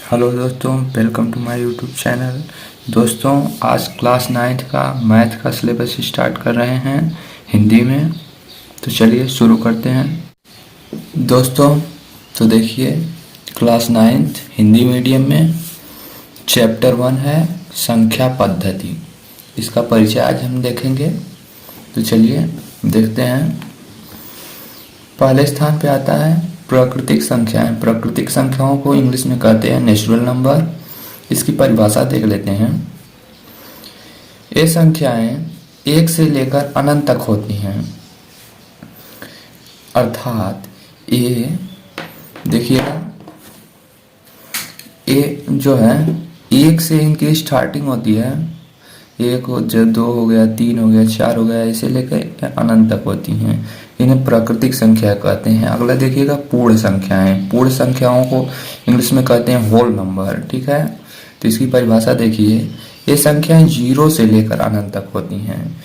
Hello दोस्तों, welcome to my YouTube channel. दोस्तों, आज क्लास 9th का मैथ का सिलेबस स्टार्ट कर रहे हैं हिंदी में। तो चलिए शुरू करते हैं। दोस्तों, तो देखिए, क्लास 9th हिंदी मीडियम में चैप्टर 1 है संख्या पद्धति। इसका परिचय आज हम देखेंगे। तो चलिए देखते हैं। पहले स्थान पे आता है प्राकृतिक संख्याएं। प्राकृतिक संख्याओं को इंग्लिश में कहते हैं नेचुरल नंबर। इसकी परिभाषा देख लेते हैं। ये संख्याएं 1 से लेकर अनंत तक होती हैं, अर्थात ये देखिएगा, ये जो है 1 से इनकी स्टार्टिंग होती है। 1 हो, 2 हो गया, 3 हो गया, 4 हो गया, ऐसे लेकर अनंत तक होती हैं। इन्हें प्राकृतिक संख्या कहते हैं। अगला देखिएगा पूर्ण संख्याएं। पूर्ण संख्याओं को इंग्लिश में कहते हैं होल नंबर। ठीक है, तो इसकी परिभाषा देखिए। ये संख्याएं 0 से लेकर अनंत तक होती हैं,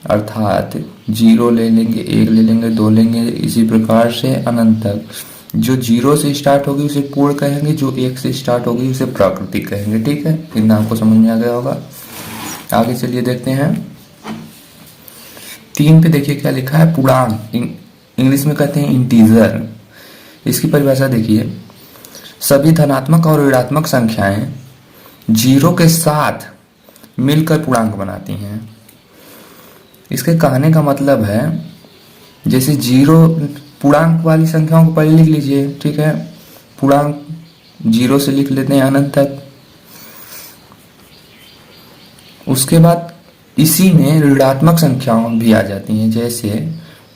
अर्थात 0 ले लेंगे, 1 ले लेंगे, 2 लेंगे, इसी प्रकार से अनंत तक। जो 0 से स्टार्ट होगी उसे पूर्ण कहेंगे, जो 1 से स्टार्ट होगी उसे प्राकृतिक कहेंगे। ठीक है, इतना आपको समझ में आ गया होगा। आगे चलिए देखते हैं। 3 पे देखिए क्या लिखा है, पूर्णांक। इंग्लिश में कहते हैं इंटीजर। इसकी परिभाषा देखिए। सभी धनात्मक और ऋणात्मक संख्याएं 0 के साथ मिलकर पूर्णांक बनाती हैं। इसके कहने का मतलब है, जैसे 0 पूर्णांक वाली संख्याओं को पहले लिख लीजिए। ठीक है, पूर्णांक 0 से लिख लेते हैं अनंत तक। उसके बाद इसी में ऋणात्मक संख्याएं भी आ जाती हैं, जैसे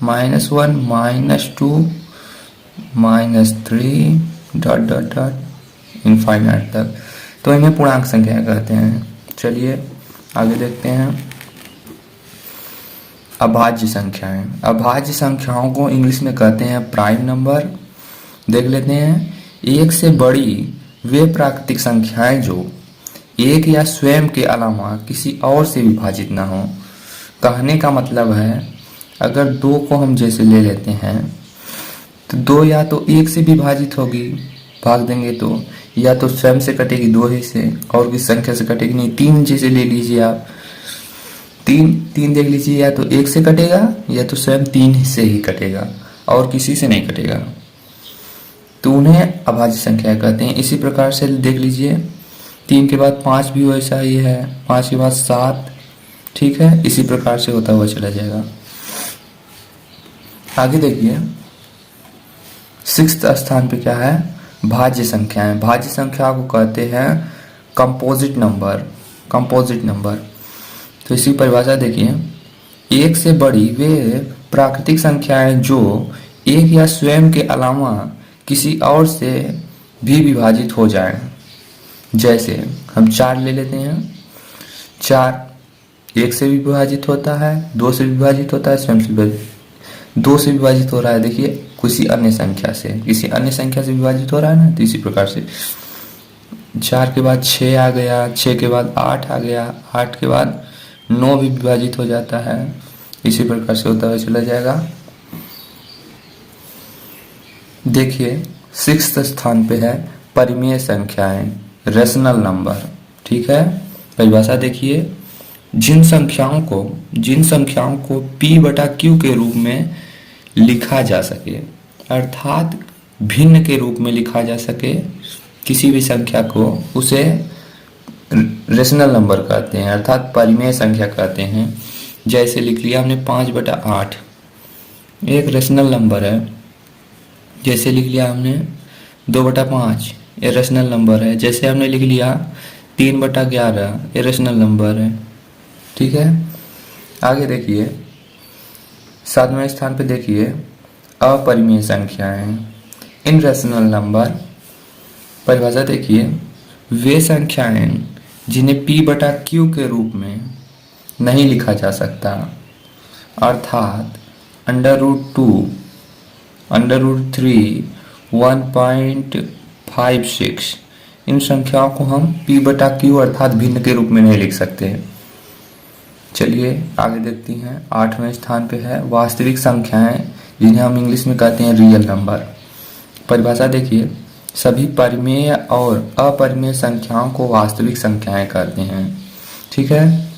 -1, -2, -3 डॉट डॉट डॉट इनफाइनाइट तक। तो इन्हें पूर्णांक संख्या कहते हैं। चलिए आगे देखते हैं। अभाज्य संख्याएं। अभाज्य संख्याओं को इंग्लिश में कहते हैं प्राइम नंबर। देख लेते हैं। 1 से बड़ी वे प्राकृतिक संख्याएं जो 1 या स्वयं के अलावा किसी और से विभाजित ना हो। कहने का मतलब है, अगर 2 को हम जैसे ले लेते हैं तो 2 या तो 1 से विभाजित होगी, भाग देंगे तो, या तो स्वयं से कटेगी 2 ही से, और किसी संख्या से कटेगी नहीं। 3 जैसे ले लीजिए आप, 3 देख लीजिए, या तो 1 से कटेगा या तो स्वयं 3 से ही कटेगा, और किसी से नहीं कटेगा। तो उन्हें अभाज्य संख्या कहते हैं। इसी प्रकार से देख लीजिए, 3 के बाद 5 भी वैसा ही है, 5 के बाद 7। ठीक है, इसी प्रकार से होता हुआ चला जाएगा। आगे देखिए, 6th स्थान पे क्या है, भाज्य संख्याएं। भाज्य संख्या को कहते हैं कंपोजिट नंबर। कंपोजिट नंबर, तो इसी परिभाषा देखिए। 1 से बड़ी वे प्राकृतिक संख्याएं जो 1 या स्वयं के अलावा किसी और से भी विभाजित हो जाएं। जैसे हम 4 ले लेते हैं। 4 1 से भी विभाजित होता है, 2 से विभाजित होता है, स्वयं से विभाजित, 2 से विभाजित हो रहा है। देखिए, किसी अन्य संख्या से विभाजित हो रहा है ना, तो इसी प्रकार से 4 के बाद 6 आ गया, 6 के बाद 8 आ गया, 8 के बाद 9 भी विभाजित हो जाता है। इसी प्रकार से होता हुआ चला जाएगा। देखिए, 6th स्थान पे है परिमेय संख्याएं, रेशनल नंबर। ठीक है, परिभाषा देखिए। जिन संख्याओं को P/Q के रूप में लिखा जा सके, अर्थात भिन्न के रूप में लिखा जा सके किसी भी संख्या को, उसे रेशनल नंबर कहते हैं, अर्थात परिमेय संख्या कहते हैं। जैसे लिख लिया हमने 5/8, एक रेशनल नंबर है। जैसे लिख लिया हमने 2/5, ये रेशनल नंबर है। जैसे हमने लिख लिया 3/11, ये रेशनल नंबर है। ठीक है, आगे देखिए 7वें स्थान पे देखिए अपरिमेय संख्याएं, इनरेशनल नंबर। परिभाषा देखिए। वे संख्याएं जिन्हें P/Q के रूप में नहीं लिखा जा सकता, अर्थात √2, √3, 1.56, इन संख्याओं को हम P/Q अर्थात भिन्न के रूप में नहीं लिख सकते। चलिए आगे देखती हैं। 8वें स्थान पे है वास्तविक संख्याएं, जिन्हें हम इंग्लिश में कहते हैं रियल नंबर। परिभाषा देखिए। सभी परिमेय और अपरिमेय संख्याओं को वास्तविक संख्याएं करते हैं। ठीक है,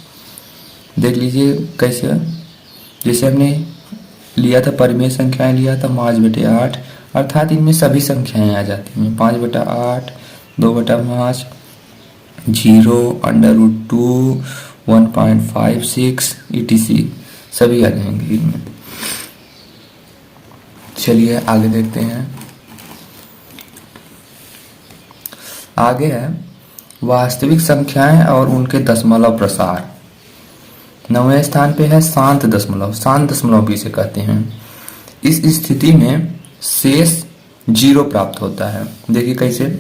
देख लीजिए कैसे। जैसे हमने लिया था परिमेय संख्याएं, लिया था 5/8, अर्थात इनमें सभी संख्याएं आ जाती हैं। 5/8, 2/5, 0, √2, 1.56 etc. सभी आ जाएंगे इनमें। चलिए आगे देखते हैं। आगे है वास्तविक संख्याएं और उनके दशमलव प्रसार। 9वें स्थान पे है शांत दशमलव। शांत दशमलव भी इसे कहते हैं। इस स्थिति में शेष 0 प्राप्त होता है। देखिए कैसे,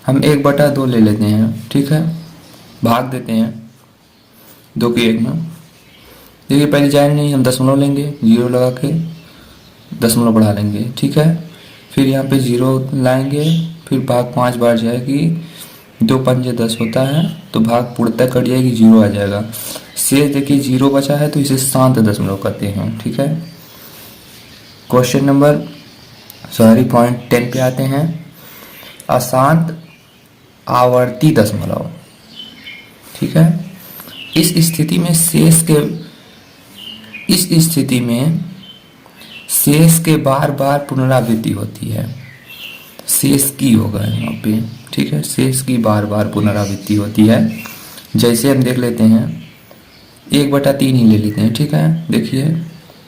हम 1/2 ले लेते हैं। ठीक है, भाग देते हैं 2 की 1 में। देखिए पहले जाए नहीं, हम दशमलव लेंगे, 0 लगा के दशमलव बढ़ा लेंगे। ठीक है, फिर यहाँ पे 0 लाएंगे, फिर भाग 5 बार जाएगी, 2 पंजे 10 होता है, तो भाग पूर्णतः कट जाएगी, 0 आ जाएगा। शेष देखिए 0 बचा है, तो इसे शांत दशमलव कहते हैं। ठीक है, पॉइंट 10 पे आते हैं। अशांत आवर्ती दशमलव। ठीक है, इस स्थिति में शेष के बार बार पुनरावृत्ति होती है। शेष की होगा यहाँ पे। ठीक है, शेष की बार बार पुनरावृत्ति होती है। जैसे हम देख लेते हैं 1/3 ही ले लेते हैं। ठीक है, देखिए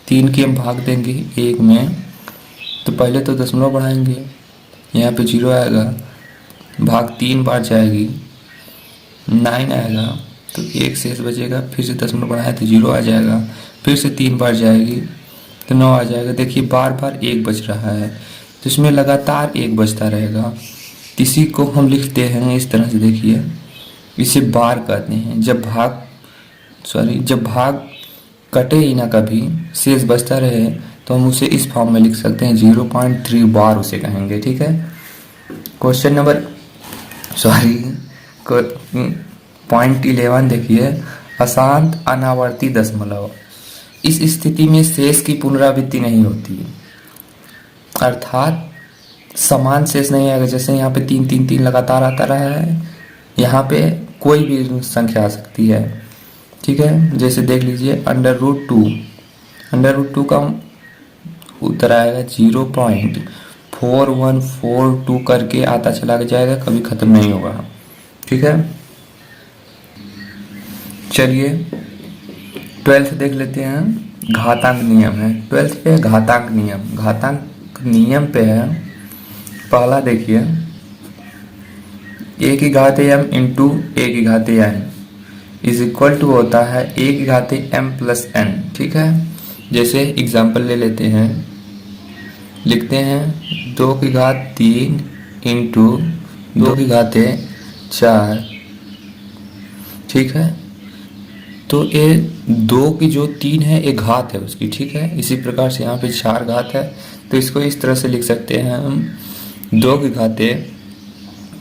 3 की हम भाग देंगे 1 में, तो पहले तो दशमलव बढ़ाएंगे, यहाँ पे 0 आएगा, भाग 3 बार जाएगी, 9 आएगा, तो 1 शेष बचेगा, फिर से दशमलव बढ़ाए तो 0 आ जाएगा, फिर से 3 बार जाएगी तो 9 आ जाएगा। देखिए बार बार 1 बच रहा है, तो इसमें लगातार 1 बचता रहेगा। इसी को हम लिखते हैं इस तरह से। देखिए इसे बार कहते हैं। जब भाग कटे ही ना कभी, शेष बचता रहे, तो हम उसे इस फॉर्म में लिख सकते हैं, 0.3 बार उसे कहेंगे। ठीक है, पॉइंट 11 देखिए, अशांत अनावर्ती दशमलव। इस स्थिति में शेष की पुनरावृत्ति नहीं होती, अर्थात समान शेष नहीं आएगा। जैसे यहाँ पे 3 3 3 लगातार आता रहा है, यहाँ पे कोई भी संख्या आ सकती है। ठीक है, जैसे देख लीजिए √2 का उत्तर आएगा 0.4142 करके आता चला जाएगा, कभी खत्म नहीं होगा। ठीक है, चलिए 12th देख लेते हैं। घातांक नियम है 12th पे। घातांक नियम पे है। पहला देखिए, a की घात m इंटू a की घात n इज इक्वल टू होता है a की घात m प्लस n। ठीक है, जैसे एग्जाम्पल ले लेते हैं, लिखते हैं 2 की घात 3 इंटू 2 की घात 4। ठीक है, तो ये 2 की जो 3 है एक घात है उसकी। ठीक है, इसी प्रकार से यहाँ पे 4 घात है, तो इसको इस तरह से लिख सकते हैं हम, 2 की घात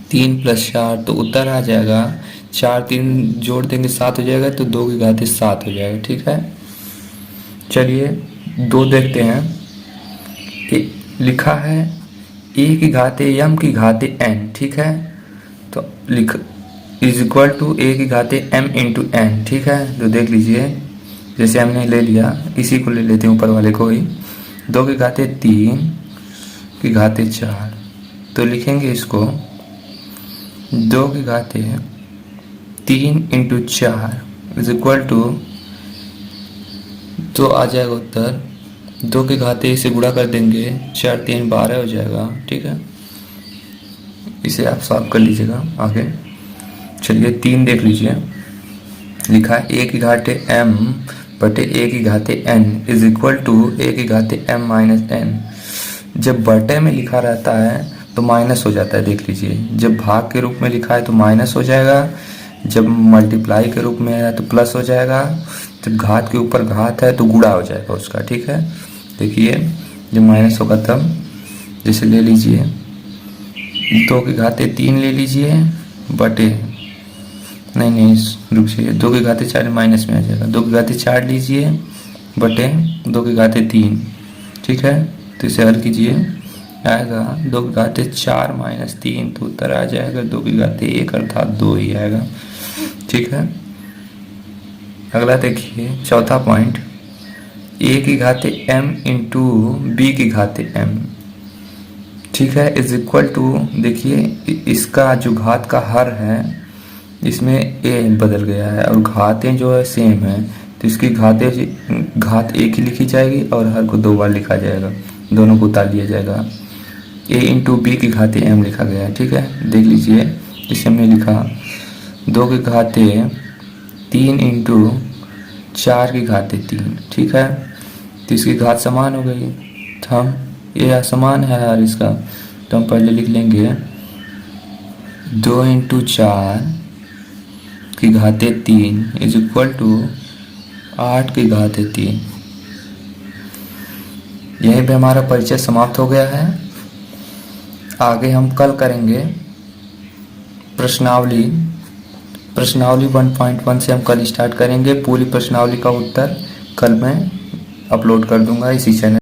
3 + 4, तो उत्तर आ जाएगा 4 3 जोड़ देंगे 7 हो जाएगा, तो 2 की घात 7 हो जाएगा। ठीक है, चलिए 2 देखते हैं। लिखा है a की घात m की घात n। ठीक है, तो इज इक्वल टू a की घात m इंटू n। ठीक है, तो देख लीजिए, जैसे हमने ले लिया, इसी को ले लेते हैं ऊपर वाले को ही, 2 की घात 3 की घात 4, तो लिखेंगे इसको 2 की घात 3 इंटू 4 इज इक्वल टू, तो आ जाएगा उत्तर 2 की घात इसे गुणा कर देंगे, 4 3 12 हो जाएगा। ठीक है, इसे आप सॉल्व कर लीजिएगा आगे। चलिए 3 देख लीजिए, लिखा है a की घात m बटे a की घात n is equal to a की घात m माइनस n। जब बटे में लिखा रहता है तो माइनस हो जाता है। देख लीजिए, जब भाग के रूप में लिखा है तो माइनस हो जाएगा, जब मल्टीप्लाई के रूप में है तो प्लस हो जाएगा, जब घात के ऊपर घात है तो गुणा हो जाएगा उसका। ठीक है, देखिए जब माइनस होगा तब, जैसे ले लीजिए 2 की घात 3 ले लीजिए बटे, नहीं रुक जाइए, 2 की घात 4 माइनस में आ जाएगा, 2 की घात 4 लीजिए बटे 2 की घात 3। ठीक है, तो इसे हल कीजिए, आएगा 2 की घाते 4 माइनस 3, तो उत्तर आ जाएगा 2 की घाते 1 अर्थात 2 ही आएगा। ठीक है, अगला देखिए चौथा पॉइंट, a की घाते m इंटू बी की घाते m, ठीक है, इज इक्वल टू, देखिए इसका जो घात का हर है इसमें a बदल गया है और घातें जो है सेम है, तो इसकी घात एक ही लिखी जाएगी और हर को 2 बार लिखा जाएगा, दोनों को उतार लिया जाएगा। a इंटू बी की घाते m लिखा गया है। ठीक है, देख लीजिए इसे हमने लिखा 2 की घाते 3 इंटू 4 की घाते 3। ठीक है, तो इसकी घात समान हो गई, तो हम ये समान है यार इसका, तो हम पहले लिख लेंगे 2 इंटू 4 की घाते 3 इज इक्वल टू 8 की घाते 3। यहीं पे हमारा परिचय समाप्त हो गया है। आगे हम कल करेंगे प्रश्नावली 1.1 से हम कल स्टार्ट करेंगे। पूरी प्रश्नावली का उत्तर कल मैं अपलोड कर दूंगा इसी चैनल।